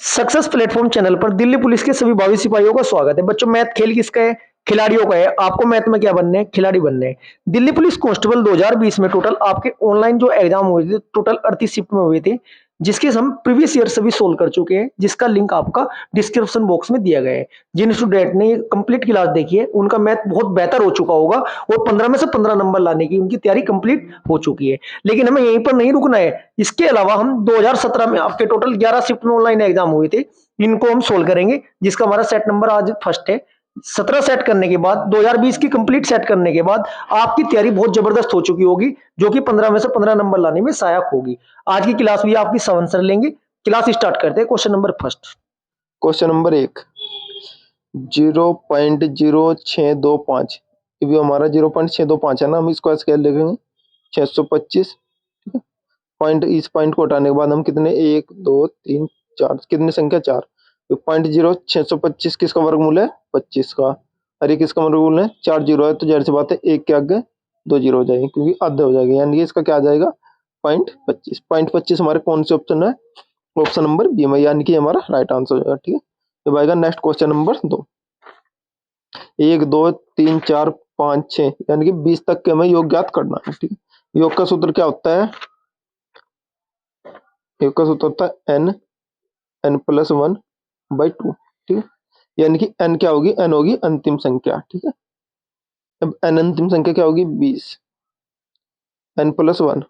Success platform channel पर Delhi police के सभी भावी सिपाहियों का स्वागत है। बच्चों, मैथ खेल किसका है? खिलाड़ियों का है। आपको मैथ में क्या बनने हैं? खिलाड़ी बनने हैं। दिल्ली पुलिस कांस्टेबल 2020 में टोटल आपके ऑनलाइन जो एग्जाम हुए थे, टोटल 38 शिफ्ट में हुए थे, जिसके हम प्रीवियस ईयर सभी सोल्व कर चुके हैं, जिसका लिंक आपका डिस्क्रिप्शन बॉक्स में दिया गया है। जिन स्टूडेंट ने कंप्लीट क्लास देखी है उनका मैथ बहुत बेहतर हो चुका होगा और 15 में से 15 नंबर लाने की उनकी तैयारी कंप्लीट हो चुकी है। लेकिन हमें यहीं पर नहीं रुकना है। इसके अलावा हम 2017 में आपके टोटल 11 शिफ्ट में ऑनलाइन एग्जाम हुए थे, इनको हम सोल्व करेंगे, जिसका हमारा सेट नंबर आज फर्स्ट है। 17 सेट करने के बाद 2020 की कंप्लीट सेट करने के बाद आपकी तैयारी बहुत जबरदस्त हो चुकी होगी, जो कि 15 में से 15 नंबर लाने में सहायक होगी। आज की क्लास भी आपकी सब आंसर लेंगे। क्लास स्टार्ट करते हैं। Question number first. Question number 1 0.0625 ये हमारा 0.625 है ना। हम इसको ऐसे लिखेंगे 625। ठीक है। पॉइंट, इस पॉइंट को हटाने के बाद हम कितने 1 2 3 4 कितनी संख्या 4। तो 0.0625 किसका वर्गमूल है? 25 का। अरे किसका वर्गमूल है? 4 जीरो है, तो जाहिर सी बात है 1 के आगे 2 जीरो हो जाएंगे, क्योंकि आधे हो जाएंगे, यानी कि इसका क्या आ जाएगा? 0.25। 0.25 हमारे कौन से ऑप्शन है? ऑप्शन नंबर बी में, यानी कि हमारा राइट आंसर हो जाएगा। ठीक है। जब आएगा नेक्स्ट क्वेश्चन नंबर 2। 1 2 3 4 5 6 यानी कि 20 तक के हमें योग ज्ञात करना है। ठीक है। योग का सूत्र क्या होता है? योग का सूत्र होता है n+1/2। ठीक है। यानी कि n क्या होगी? n होगी अंतिम संख्या। ठीक है। अब n अंतिम संख्या क्या होगी? 20। n+1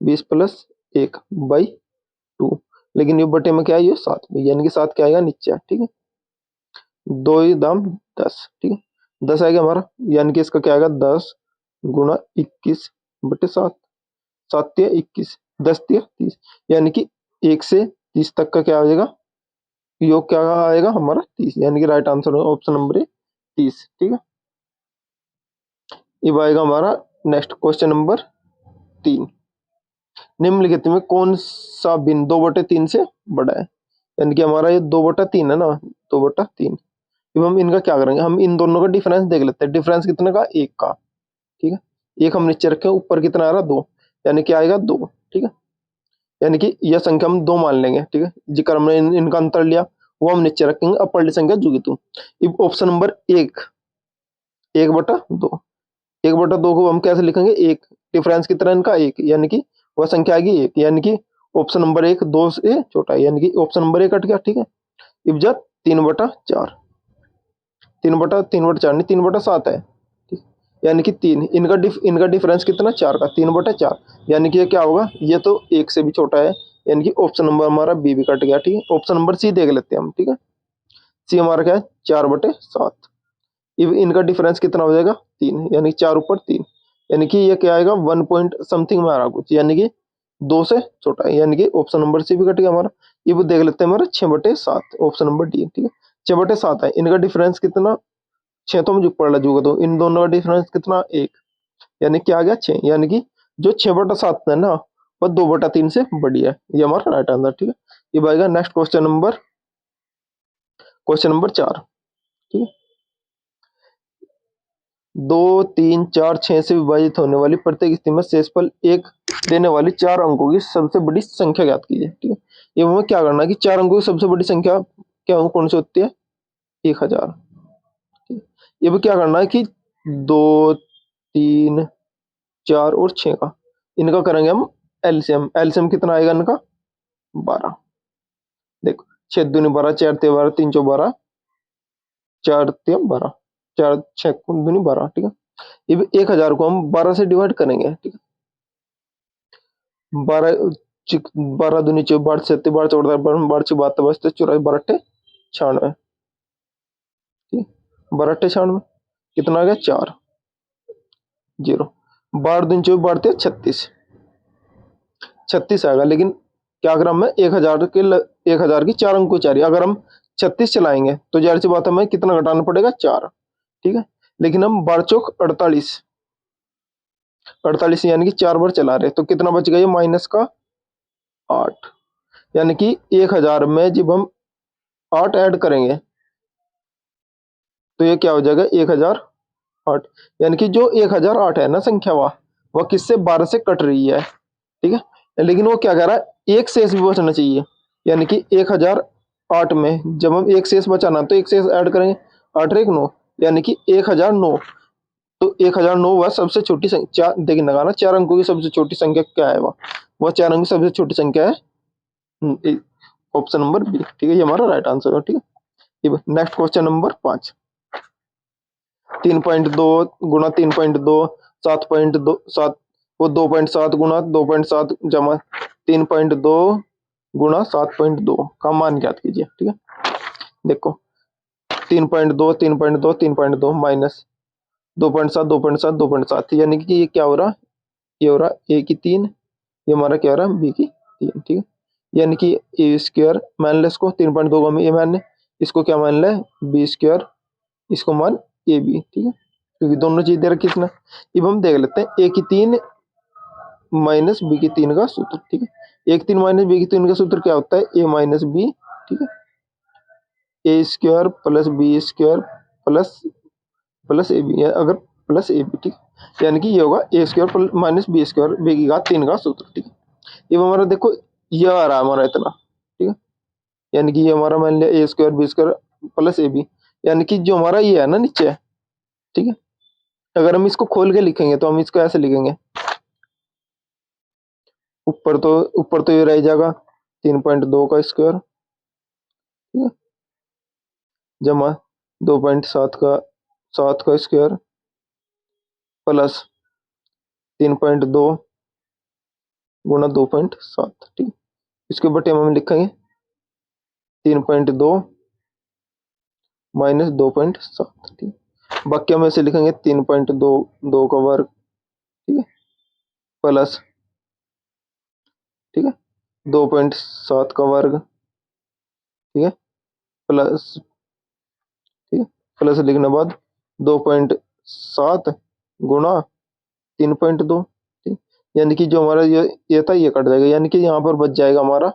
20 + 1/2। लेकिन ये बटे में क्या है? ये 7 में, यानी कि 7 क्या आएगा? नीचे। ठीक है। 2 ही दाम 10। ठीक है। 10 आएगा हमारा, यानी कि इसका क्या आएगा? 10 गुणा 21/7। 7 या 21, 10 या 30, यानी कि 1 से 30 तक का क्या आ जाएगा? योग क्या आएगा हमारा? 30, यानी कि राइट आंसर ऑप्शन नंबर है 30। ठीक है। अब आएगा हमारा नेक्स्ट क्वेश्चन नंबर 3। निम्नलिखित में कौन सा भिन्न 2/3 से बड़ा है? यानी कि हमारा ये 2/3 है ना, 2/3। अब हम इनका क्या करेंगे? हम इन दोनों का डिफरेंस देख लेते हैं। डिफरेंस कितने का? 1 का। ठीक है। 1 हम नीचे रखें, ऊपर कितना आ रहा? 2, यानी क्या आएगा? 2। ठीक है। यानी कि यह संख्या हम 2 मान लेंगे। ठीक है। जिक्र हमने इनका अंतर लिया वो हम नीचे रखेंगे, अपर संख्या जुगितु। अब ऑप्शन नंबर 1 1/2। 1/2 को हम कैसे लिखेंगे? 1 डिफरेंस कितना है इनका? 1, यानी कि वह संख्या आएगी 1, यानी कि ऑप्शन नंबर 1 2 से छोटा है, यानी कि ऑप्शन नंबर 1 कट गया। ठीक है। अब जा 3/4, 3/4 नहीं 3/7 है। ठीक। यानी कि 3, इनका डिफरेंस कितना? 4 का, 3/4, यानी कि ये क्या होगा? ये तो 1 से भी छोटा है, यानी कि ऑप्शन नंबर हमारा बी भी कट गया। ठीक है। ऑप्शन नंबर सी देख लेते हैं हम। ठीक है। सी हमारा क्या है? 4/7। अब इनका डिफरेंस कितना हो जाएगा? 3, यानी 4 ऊपर 3, यानी कि ये क्या आएगा? 1 पॉइंट समथिंग में आ रहा कुछ, यानी कि 2 से छोटा है, यानी कि ऑप्शन नंबर सी भी कट गया हमारा। ये वो देख लेते हैं हमारा 6/7, ऑप्शन नंबर डी। ठीक है। 6/7 है, इनका डिफरेंस कितना? 6 तो मुझे ऊपर ला जूगा, तो इन दोनों का डिफरेंस कितना? 1, यानी क्या आ गया? 6, यानी कि जो 6/7 है ना वह 2/3 से बड़ी है। ये हमारा राइट आंसर। ठीक है। ये आएगा नेक्स्ट क्वेश्चन नंबर 4। ठीक है। 2 3 4 6 से विभाजित होने वाली प्रत्येक स्थिति में शेषफल 1 देने वाली 4 अंकों की सबसे बड़ी संख्या ज्ञात कीजिए। ठीक है। ये हमें क्या करना है कि 4 अंकों की सबसे बड़ी संख्या क्या कौन सी होती है? 1000। ये भी क्या करना है कि 2 3 4 और 6 का इनका करेंगे हम एलसीएम। एलसीएम कितना आएगा इनका? 12। देखो 6 दूनी 12, 4 तिया 12, 3 चौ 12, 4 तिया 12, 4 6 दूनी 12। ठीक है। ये भी 1000 को हम 12 से डिवाइड करेंगे। ठीक है। 12 12 दूनी 24, 12 7 12 14 12 6 72 24 24 12 8 96। ठीक। 12 8 96 कितना आ गया? 4 0। 12 दूनी 24, 12 तिया 36, 36 आएगा। लेकिन क्या अगर हमें 1000 की 4 अंकों चाहिए, अगर हम 36 चलाएंगे तो जाहिर सी बात हमें कितना घटाना पड़ेगा? 4। ठीक है। लेकिन हम 12 चौक 48, 48 यानी कि 4 बार चला रहे, तो कितना बच गया? ये माइनस का 8, यानी कि 1000 में जब हम 8 ऐड करेंगे तो ये क्या हो जाएगा? 1008, यानी कि जो 1008 है ना संख्या वह किससे? 12 से कट रही है। ठीक है। लेकिन वो क्या कह रहा है? एक शेष भी बचना चाहिए। यानी कि 1008 में जब हम एक शेष बचाना तो एक शेष ऐड करेंगे, 8 एक 9, यानी कि 1009। तो 1009 वह सबसे छोटी संख्या, चार देखिए लगाना, 4 अंकों की सबसे छोटी संख्या क्या है, वह 4 अंक की सबसे छोटी संख्या है ऑप्शन नंबर बी। ठीक है, ये हमारा राइट आंसर है। ठीक है, नेक्स्ट क्वेश्चन नंबर 5। 3.2 गुणा 3.2 7.2 वो 2.7 गुणा 2.7 जमा 3.2 गुणा 7.2 का मान ज्ञात कीजिए। ठीक है, देखो 3.2 3.2 3.2 माइनस 2.7 2.7 2.7, यानी कि ये क्या हो रहा, ये हो रहा ए की 3, ये हमारा क्या हो रहा है बी की 3। ठीक है, यानी कि ए स्क्वायर मान ले इसको, 3.2 को हम ए मान ले, इसको क्या मान ले बी स्क्वायर, इसको मान ए बी। ठीक है, क्योंकि दोनों चीज दे रखी इसने। अब हम देख लेते हैं ए की 3 माइनस बी की 3 का सूत्र। ठीक है, ए की 3 माइनस बी की 3 का सूत्र क्या होता है, ए माइनस बी। ठीक है, A square plus B square plus plus A B, अगर प्लस ए बी। ठीक, यानी कि ये होगा A square minus B square B की घात 3 का सूत्र। ठीक है, ये हमारा देखो ये आ रहा है हमारा इतना। ठीक है, यानी कि ये हमारा मान लिया A square B square plus A B, यानी कि जो हमारा ये है ना नीचे। ठीक है, अगर हम इसको खोल के लिखेंगे तो हम इसको ऐसे लिखेंगे, ऊपर तो ये रह जाएगा 3.2 का स्क्वायर, ठीक है, जमा 2.7 का 7 का स्क्वायर प्लस 3.2 गुणा 2.7। ठीक है, इसके बटे हम लिखेंगे 3.2 माइनस 2.7। ठीक, बाकी हम ऐसे लिखेंगे 3.2 2 का वर्ग। ठीक है, प्लस, ठीक है, 2.7 का वर्ग। ठीक है, प्लस, ठीक है, प्लस लिखने के बाद 2.7 गुणा 3.2। ठीक, यानी कि जो हमारा ये था ये कट जाएगा, यानी कि यहाँ पर बच जाएगा हमारा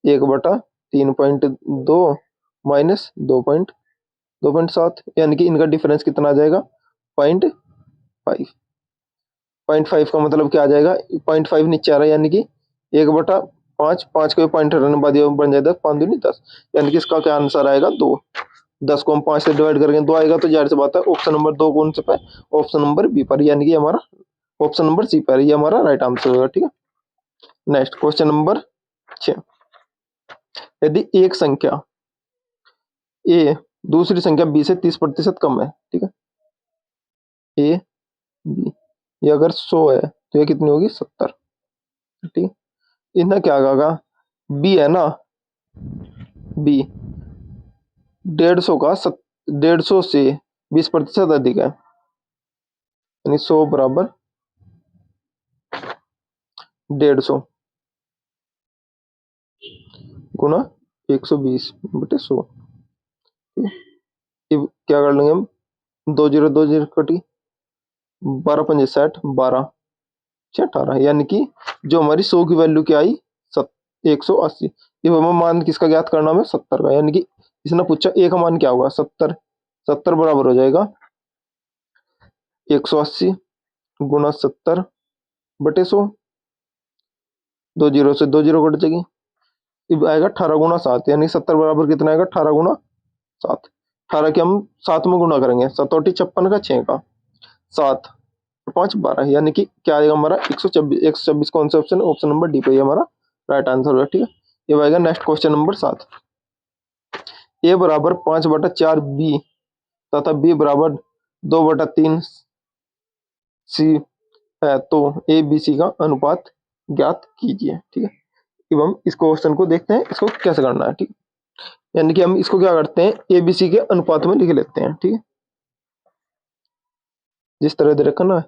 1/3.2 माइनस 2.7, यानी कि इनका डिफरेंस कितना आ जाएगा 0.5। 0.5 का मतलब क्या आ जाएगा, 0.5 नीचे आ रहा है, यानी कि 1/5, 5 को पॉइंट हटाने बाद ये बन जाएगा 5 दूनी 10, यानी कि इसका क्या आंसर आएगा 2। 10 को हम 5 से डिवाइड करेंगे 2 आएगा, तो जाहिर सी बात है ऑप्शन नंबर 2 कौन से पे, ऑप्शन नंबर बी पर, यानी कि हमारा ऑप्शन नंबर सी पर, ये हमारा राइट आंसर होगा। ठीक है, नेक्स्ट क्वेश्चन नंबर 6। यदि एक संख्या ए दूसरी संख्या बी से 30% कम है, ठीक है, ए बी, ये अगर 100 है तो ये कितनी होगी 70। ठीक है, इतना क्या होगा, बी है ना, बी 150 का 150 से 20% अधिक है, यानी 100 बराबर 150 गुना 120/100। ठीक है, अब क्या कर लेंगे हम, 2 0 कटी, 12×5 = 60, 12×6 = 18, यानी कि जो हमारी 100 की वैल्यू क्या आई 180। ये हमें मान किसका ज्ञात करना है 70 का, यानी कि इसने पूछा ए का मान क्या होगा 70। 70 बराबर हो जाएगा 180 गुना 70/100, 2 0 से 2 0 कट जाएगी, अब आएगा 18×7, यानी 70 बराबर कितना आएगा 18×7। 18 के हम 7 में गुना करेंगे, 7 56 का 6 का 7 5 12, यानी कि क्या आएगा हमारा 126। 126 कौन सा ऑप्शन है, ऑप्शन नंबर डी पे हमारा राइट आंसर है। ठीक है, ये आएगा नेक्स्ट क्वेश्चन नंबर 7। ए बराबर 5/4 बी तथा बी बराबर 2/3 सी है, तो ए बी सी का अनुपात ज्ञात कीजिए। ठीक है, अब हम इस क्वेश्चन को देखते हैं, इसको कैसे करना है। ठीक है, यानी कि हम इसको क्या करते हैं ए बी सी के अनुपात में लिख लेते हैं। ठीक है, जिस तरह दे रखा ना,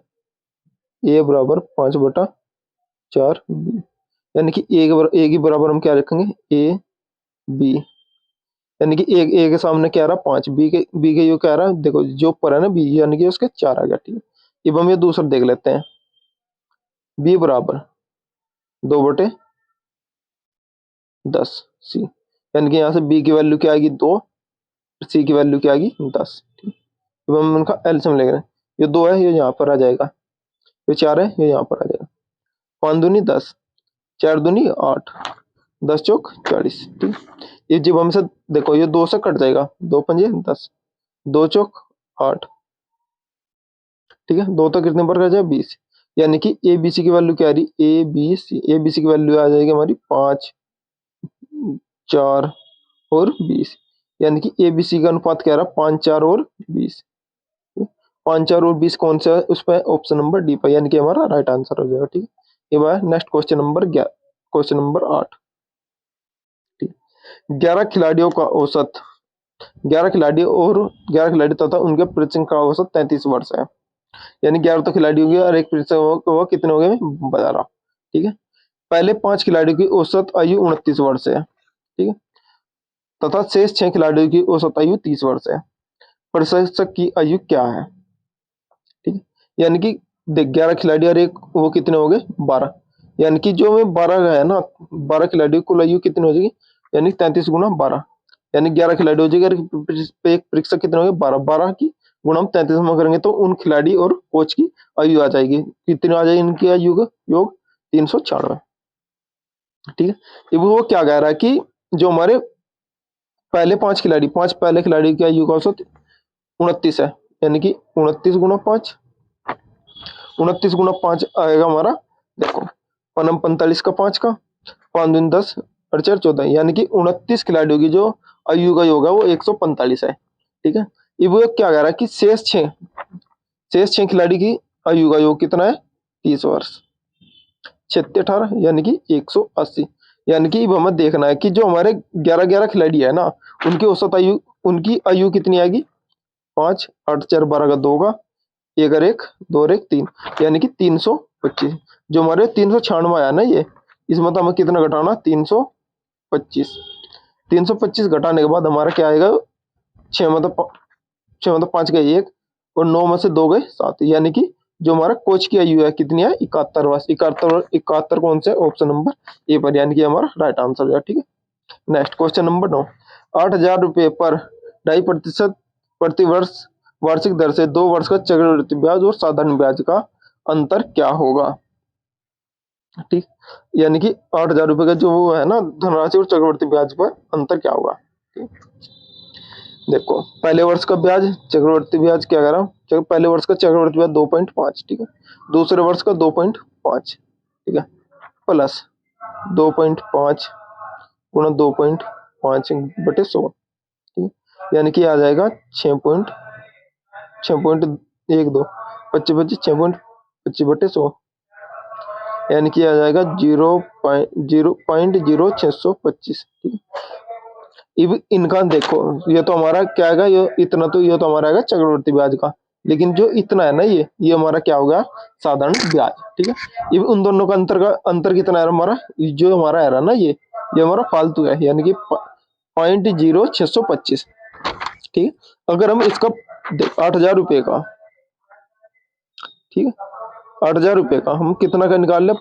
ए बराबर 5/4 बी, यानी कि ए के बराबर हम क्या रखेंगे ए बी, यानी कि ए के सामने क्या आ रहा 5, बी के यो क्या आ रहा है, देखो जो ऊपर है ना बी, यानी कि उसके 4 आ गया। ठीक है, अब हम ये दूसरा देख लेते हैं, बी बराबर 2/10 सी, यानी कि यहाँ से बी की वैल्यू क्या आएगी 2, सी की वैल्यू क्या आएगी 10। ठीक है, अब हम उनका एलसीएम ले रहे हैं, ये 2 है ये यहाँ पर आ जाएगा, ये 4 है ये यहाँ पर आ जाएगा, 5 दूनी 10, 4 दूनी 8, 10 चौक 40, ठीक है। ये जब हमसे देखो ये 2 से कट जाएगा, 2 पंजे 10, 2 चौक 8, ठीक है। 2 तो कितने पर कर जाए 20, यानी कि ए बी सी की वैल्यू क्या आ रही, ए बी सी की वैल्यू आ जाएगी हमारी 5, 4 और 20, यानी कि ए बी सी का अनुपात क्या रहा 5, 4 और 20। 5, 4 और 20 कौन सा है उस पर, ऑप्शन नंबर डी पर, यानी कि हमारा राइट आंसर हो जाएगा, ठीक है। ये बार next question number 11, question number 8, ठीक है। 11 खिलाड़ियों का औसत, 11 खिलाड़ी और 11 खिलाड़ी तथा उनके प्रशिक्षण का औसत 33 वर्ष है, यानी 11 तो खिलाड़ी हो गए और एक प्रशिक्षक वो कितने हो गए 12, ठीक है। पहले 5 खिलाड़ियों की औसत आयु 29 वर्ष है, ठीक है, तथा शेष 6 खिलाड़ियों की औसत आयु 30 वर्ष है। प्रशिक्षक की आयु क्या है, ठीक है, यानी कि देख 11 खिलाड़ी और एक वो कितने हो गए 12, यानी कि जो में 12 है ना, 12 खिलाड़ियों की कुल आयु कितनी हो जाएगी, यानी 33 गुना 12, यानी 11 खिलाड़ी हो जाएगी, एक परीक्षक कितने हो गए 12, 12 की गुणा हम 33 में करेंगे तो उन खिलाड़ी और कोच की आयु आ जाएगी, कितनी आ जाएगी इनकी आयु का योग 396, ठीक है। अब वो क्या कह रहा है कि जो हमारे पहले 5 खिलाड़ी, 5 पहले खिलाड़ी की आयु का औसत 29 है, यानी कि 29 गुना 5, 29 गुना 5 आएगा हमारा, देखो पनम 45 का 5 का 5 दूनी 10 और 4 14, यानी कि 29 खिलाड़ियों की जो आयु का योग है वो 145 है, ठीक है। ये वो क्या कह रहा है कि शेष 6 खिलाड़ी की आयु का योग कितना है 30 वर्ष, 36 18, यानी कि 180, यानी कि अब हमें देखना है कि जो हमारे 11 खिलाड़ी है ना उनकी औसत आयु, उनकी आयु कितनी आएगी 5 8 4 12 का 2 का 1 और 1 2 और 1 3, यानी कि 325, जो हमारे 396 आया ना ये, इसमें तो हमें कितना घटाना 325, 325 घटाने के बाद हमारा क्या आएगा 6 मतलब 6 मतलब 5 गए 1 और 9 में से 2 गए 7, यानी कि जो हमारा कोच की आयु है कितनी है 71 वर्ष, 71 कौन सा ऑप्शन नंबर ए पर, यानी कि हमारा राइट आंसर है, ठीक है। नेक्स्ट क्वेश्चन नंबर 9, 8,000 रुपये पर 2.5% प्रति वर्ष वार्षिक दर से 2 वर्ष का चक्रवृद्धि ब्याज और साधारण ब्याज का अंतर क्या होगा, ठीक, यानी कि 8,000 रुपये का जो वो है ना धनराशि और चक्रवृद्धि ब्याज पर अंतर क्या होगा, ठीक। देखो पहले वर्ष का ब्याज चक्रवृद्धि ब्याज क्या कह रहा हूँ, पहले वर्ष का चक्रवृद्धि ब्याज 2.5, ठीक है, दूसरे वर्ष का 2.5, ठीक है, प्लस 2.5 गुणा 2.5 बटे 100, ठीक है, यानी कि आ जाएगा 6.12 25 25 6.25 बटे 100, यानी कि आ जाएगा 0.0625, ठीक है। अब इनका देखो ये तो हमारा क्या आएगा, ये इतना तो ये तो हमारा आएगा चक्रवृद्धि ब्याज का, लेकिन जो इतना है ना ये हमारा क्या होगा साधारण ब्याज, ठीक है। अब उन दोनों का अंतर कितना है हमारा, जो हमारा है ना ये हमारा फालतू है, यानी कि 0.0625, ठीक है। अगर हम इसका 8,000 रुपये का, ठीक है, 8,000 रुपये का हम कितना का निकाल ले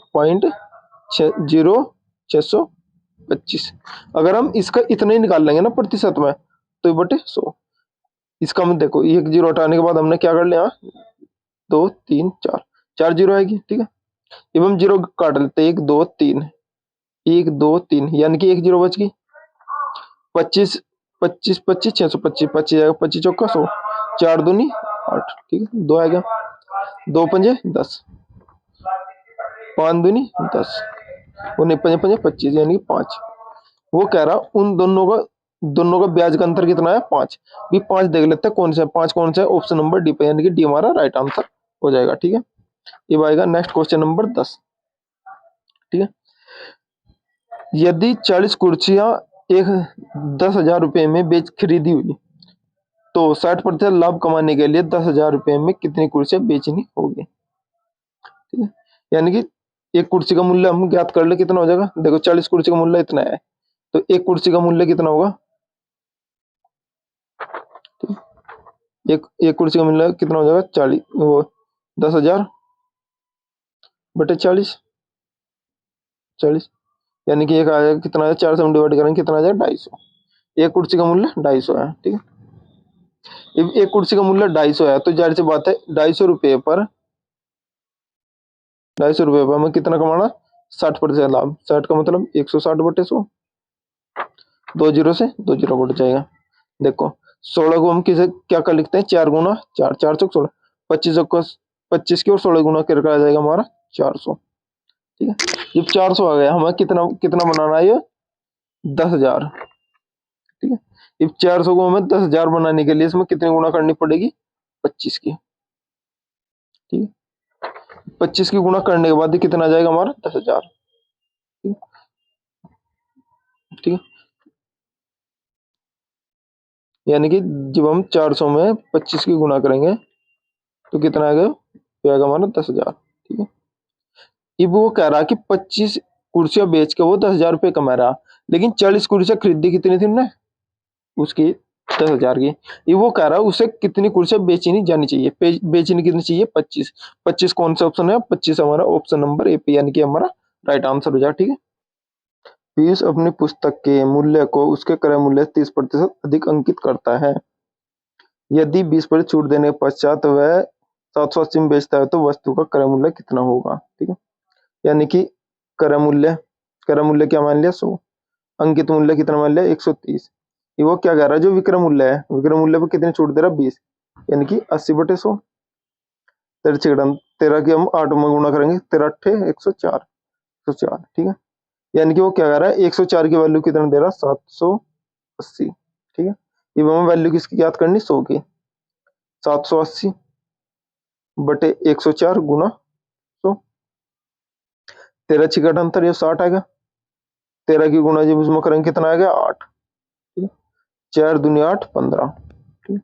0.0625, अगर हम इसका इतना ही निकाल लेंगे ना प्रतिशत में तो बटे 100, इसका हम देखो एक जीरो हटाने के बाद हमने क्या कर लिया 2 3 4 4 जीरो आएगी, ठीक है। अब हम जीरो काट लेते 1 2 3 1 2 3, यानी कि एक जीरो बच गई 25 25 25 625 25 आएगा 25 चौका 100, 4 दूनी 8, ठीक है, 2 आएगा 2 पंजे 10, 5 दूनी 10, 19 पंजे पंजे 25, यानी कि 5, वो कह रहा उन दोनों का ब्याज का अंतर कितना है 5, भी 5 देख लेते हैं कौन सा है 5 कौन सा है, ऑप्शन नंबर डी पे, यानी कि डी हमारा राइट आंसर हो जाएगा, ठीक है। ये आएगा नेक्स्ट क्वेश्चन नंबर 10, ठीक है। यदि 40 कुर्सियां 10,000 रुपये में खरीदी हुई तो 60% लाभ कमाने के लिए 10,000 रुपये में कितनी कुर्सियां बेचनी होगी, ठीक है, यानी कि एक कुर्सी का मूल्य हम ज्ञात कर ले कितना हो जाएगा, देखो 40 कुर्सी का मूल्य इतना है तो एक कुर्सी का मूल्य कितना होगा, एक कुर्सी का मूल्य कितना हो जाएगा 40 वो 10,000 बटे 40, यानी कि एक आ जाएगा कितना है 4 से हम डिवाइड करेंगे कितना आ जाएगा 250, एक कुर्सी का मूल्य 250 है, ठीक है। अब एक कुर्सी का मूल्य 250 है तो जाहिर सी बात है 250 रुपये पर हमें कितना कमाना 60% लाभ। 60 का मतलब 160/100, 2 जीरो से 2 जीरो कट जाएगा। देखो 16 को हम किसे क्या कर लिखते हैं, 4 गुना 4, 4 चौक 16, 25 की और 16 गुना करके आ जाएगा हमारा 400। ठीक है, जब 400 आ गया हमें कितना कितना बनाना है, ये 10,000। ठीक है, अब 400 को हमें 10,000 बनाने के लिए इसमें कितनी गुना करनी पड़ेगी, 25 की। ठीक है, 25 की गुना करने के बाद ये कितना आ जाएगा हमारा 10,000। ठीक ठीक है, यानी कि जब हम 400 में 25 की गुना करेंगे तो कितना आएगा, ये आएगा हमारा 10,000। ठीक है, अब वो कह रहा है कि 25 कुर्सियां बेच के वो 10,000 रुपये कमा रहा, लेकिन 40 कुर्सियां खरीदी कितनी थी उन्होंने, उसकी 10,000 की। ये वो कह रहा है उसे कितनी कुर्सियां बेचनी जानी चाहिए, बेचनी कितनी चाहिए, 25। 25 कौन सा ऑप्शन है, 25 हमारा ऑप्शन नंबर ए पे, यानी कि हमारा राइट आंसर हो जाए। ठीक है, पीयूष अपनी पुस्तक के मूल्य को उसके क्रय मूल्य से 30% अधिक अंकित करता है। यदि 20% छूट देने के पश्चात वह 780 में बेचता है तो वस्तु का क्रय मूल्य कितना होगा। ठीक है, यानी कि क्रय मूल्य क्या मान लिया, 100, अंकित मूल्य कितना मान लिया, 130। ये वो क्या कह रहा है, जो विक्रय मूल्य है, विक्रय मूल्य पर कितनी छूट दे रहा है, 20, यानी कि 80/100। 13 की हम 8 में गुणा करेंगे, 13 8 104, 104। ठीक है, यानी कि वो क्या कह रहा है, 104 की वैल्यू कितना दे रहा है, 780। ठीक है, ये हमें वैल्यू किसकी याद करनी, 100 की, 780 बटे 104 गुना 100, 13 6 अंतर, ये 60 आएगा। 13 की गुणा जब उसमें करेंगे कितना आएगा, 8। ठीक है, 4 दूनी 8 15। ठीक है,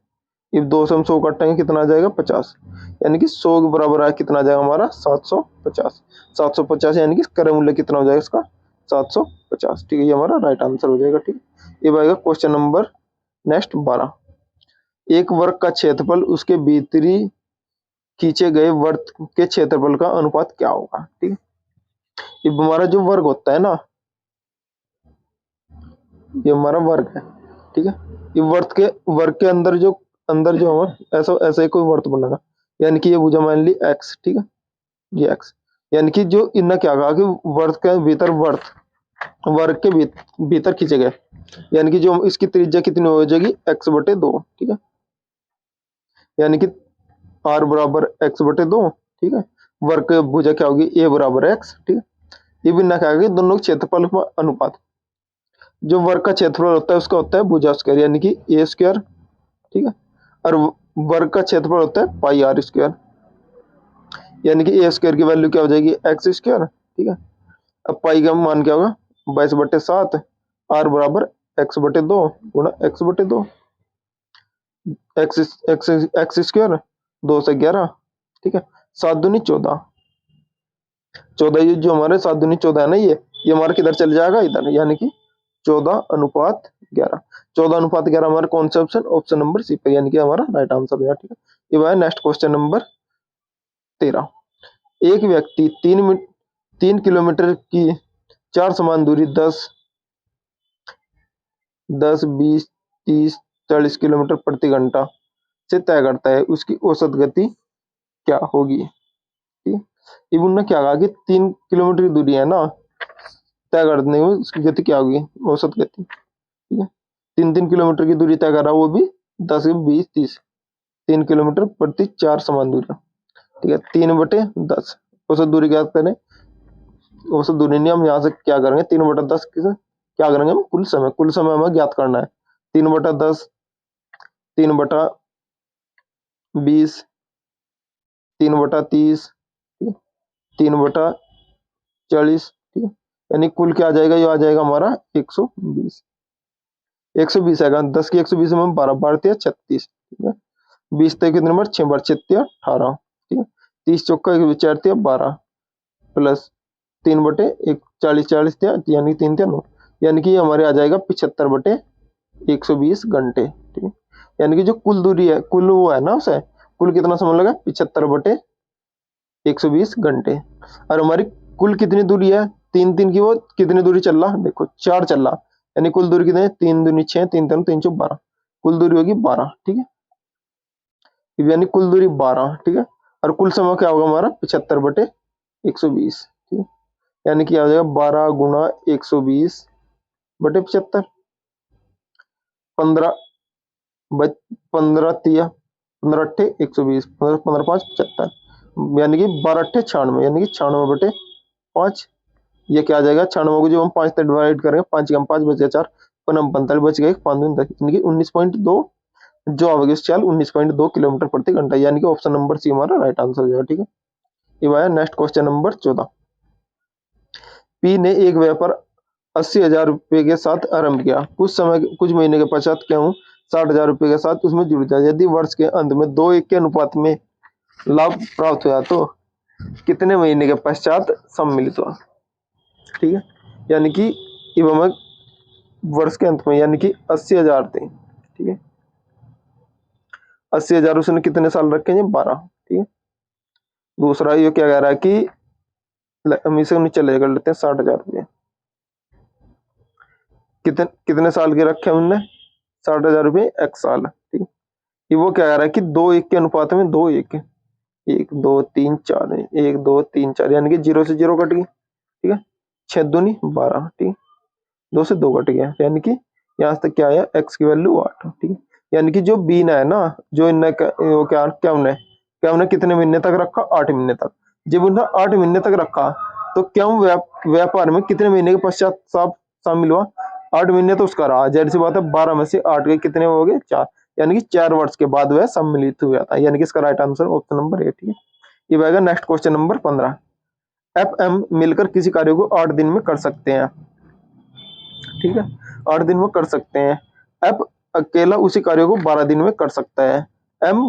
अब 2 से हम 100 काटेंगे कितना आ जाएगा, 50, यानी कि 100 के बराबर आया कितना आ जाएगा हमारा, 750। 750 यानी कि क्रय मूल्य कितना हो जाएगा इसका, 750। ठीक है, ये हमारा राइट आंसर हो जाएगा। ठीक है, अब आएगा क्वेश्चन नंबर नेक्स्ट 12। एक वर्ग का क्षेत्रफल उसके भीतरी खींचे गए वृत्त के क्षेत्रफल का अनुपात क्या होगा। ठीक है, ये हमारा जो वर्ग होता है ना, ये हमारा वर्ग है। ठीक है, ये वर्ग के अंदर जो हमारा ऐसा ऐसा ही कोई वर्त बनेगा, यानी कि ये भुजा मान ली एक्स। ठीक है, ये एक्स, यानी कि जो इनने क्या कहा कि वर्ग के भीतर वर्ग के भीतर खींचे गए, यानी कि जो इसकी त्रिज्या कितनी हो जाएगी, x/2। ठीक है, यानी कि r बराबर x/2। ठीक है, वर्ग की भुजा क्या होगी, a बराबर x। ठीक है, ये भी ना क्या होगी, दोनों के क्षेत्रफल का अनुपात। जो वर्ग का क्षेत्रफल होता है उसका होता है भुजा स्क्वायर, यानी कि a स्क्वायर। ठीक है, और वर्ग का क्षेत्रफल होता है पाई r स्क्वायर, यानी कि a स्क्वायर की वैल्यू क्या हो जाएगी, x स्क्वायर। ठीक है, अब पाई का मान क्या होगा, 22/7, r बराबर x/2 गुणा x/2, एक्स स्क्वायर 2 से 11। ठीक है, 7 दूनी 14, 14, ये जो हमारे 7 दूनी 14 है ना, ये हमारा किधर चल जाएगा, इधर, यानी कि 14/11। 14/11 हमारा कौन सा ऑप्शन, ऑप्शन नंबर सी पे, यानी कि हमारा राइट आंसर हो गया। ठीक है, ये है नेक्स्ट क्वेश्चन नंबर 13। एक व्यक्ति 3 किलोमीटर की 4 समान दूरी 10 20 30 40 किलोमीटर प्रति घंटा से तय करता है, उसकी औसत गति क्या होगी। ठीक है, अब उन्होंने क्या कहा कि 3 किलोमीटर की दूरी है ना, तय करने में उसकी गति क्या होगी, औसत गति। ठीक है, 3 किलोमीटर की दूरी तय कर रहा है, वो भी 10 20 30, 3 किलोमीटर प्रति 4 समान दूरी। ठीक है, 3/10 औसत दूरी क्या करें, औसत दूरी नहीं, हम यहाँ से क्या करेंगे, 3/10 क्या करेंगे, हम कुल समय हमें ज्ञात करना है। 3/10 3/20 3/30, 3/40। ठीक है, यानी कुल क्या आ जाएगा, ये आ जाएगा हमारा 120। 120 आएगा, 10 की 120 में 12 12 36। ठीक है, 20 तक कितने नंबर, 6 बार 6 18। ठीक है, 30 चौका 4 12 प्लस 3/1 40 40 यानी 3 9, यानी कि हमारे आ जाएगा 75/120 घंटे। ठीक है, यानी कि जो कुल दूरी है, कुल वो है ना, उसे कुल कितना समय लगा, 75/120 घंटे। और हमारी कुल कितनी दूरी है, 3 की वो कितनी दूरी चल रहा, देखो 4 चल रहा, यानी कुल दूरी कितनी है, 3 दूनी 6 3 3 3 12, कुल दूरी होगी 12। ठीक है, यानी कुल दूरी 12। ठीक है, और कुल समय क्या होगा हमारा, 75/120। ठीक है, यानी कि आ जाएगा 12 गुना 120 बटे 75। 15 15 तिया 15 अट्ठे 120, 15 5 75, यानी कि 12 अट्ठे 96, यानी कि 96 बटे 5। ये क्या आ जाएगा, 96 को जो हम 5 से डिवाइड करेंगे, 5 कम 5 बच गया 4, 45 बच गया 5 दूनी 10, यानी कि 19.2, जो आगे चाल 19.2 किलोमीटर प्रति घंटा, यानी कि ऑप्शन नंबर सी हमारा राइट आंसर हो जाएगा। ठीक है, ये आया नेक्स्ट क्वेश्चन नंबर 14। पी ने एक व्यापार 80,000 रुपए के साथ आरंभ किया। कुछ महीने के पश्चात क्यों 60,000 रुपए के साथ उसमें जुड़ जाए। यदि वर्ष के अंत में 2:1 के अनुपात में लाभ प्राप्त हुआ तो कितने महीने के पश्चात सम्मिलित हुआ। ठीक है, यानी कि ये हमें वर्ष के अंत में, यानी कि 80,000 थे। ठीक है, 80,000 उसने कितने साल रखे हैं, 12। ठीक है, दूसरा ये क्या कह रहा है कि हम इसे नीचे ले कर लेते हैं, 60,000 रुपये कितने साल के रखे उनने, 60,000 रुपये एक साल। ठीक है, ये वो क्या कह रहा है कि 2:1 के अनुपात में 2:1, 1 2 3 4, 1 2 3 4, यानी कि 0 से 0 कट गई। ठीक है, 6 दूनी 12। ठीक है, 2 से 2 कट गया, यानी कि यहाँ तक क्या आया, x की वैल्यू 8। ठीक है, यानी कि जो b ना है ना, जो इनने वो क्या हमने कितने महीने तक रखा, 8 महीने तक। जब उन्हें 8 महीने तक रखा तो क्यों व्यापार में कितने महीने के पश्चात शामिल हुआ, 8 महीने तो उसका रहा, जाहिर सी बात है 12 में से 8 के कितने हो गए, 4, यानी कि 4 वर्ष के बाद वह सम्मिलित हुआ था, यानी कि इसका right answer option number A. ठीक है, ये आएगा नेक्स्ट क्वेश्चन नंबर 15। FM मिलकर किसी कार्य को 8 दिन में कर सकते हैं। ठीक है, 8 दिन में कर सकते हैं। F अकेला उसी कार्य को 12 दिन में कर सकता है। M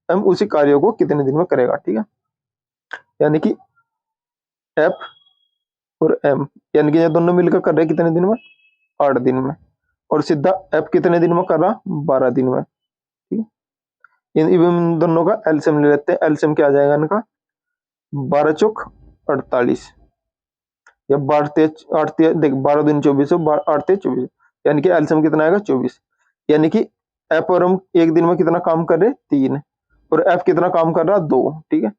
उसी कार्य को कितने दिन में करेगा। ठीक है, यानी कि F और M, यानी कि ये दोनों मिलकर कर रहे हैं कितने दिन में, 8 दिन में, और सीधा F कितने दिन में कर रहा, 12 दिन में। ठीक है, इन दोनों का एलसीएम ले लेते हैं। एलसीएम क्या आ जाएगा इनका, 12 चौक 48, या 12 देख 12 दिन 24, 8 24, यानी कि एलसीएम कितना आएगा, 24। यानी कि एफ और हम एक दिन में कितना काम कर रहे, 3, और एफ कितना काम कर रहा, 2। ठीक है,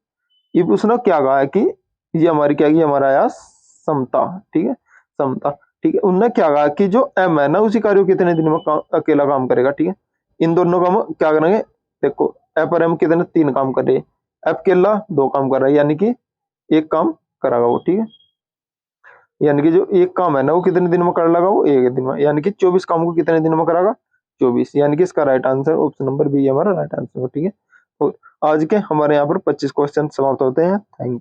ये उसने क्या कहा है कि ये हमारी क्या, ये हमारा आया समता। ठीक है, समता। ठीक है, उन्होंने क्या कहा कि जो एम है ना, उसी कार्य को कितने दिन में अकेला काम करेगा। ठीक है, इन दोनों का हम क्या करेंगे, देखो एफ और एम कितने, 3 काम कर रहे हैं, एफ अकेला 2 काम कर रहा है, यानी कि 1 काम करागा वो। ठीक है, यानी कि जो एक काम है ना, वो कितने दिन में कर लगा, वो 1 दिन में, यानी कि 24 काम को कितने दिन में करागा, 24, यानी कि इसका right answer option number B हमारा राइट आंसर हो। ठीक है, तो आज के हमारे यहाँ पर 25 क्वेश्चन समाप्त होते हैं। Thank you.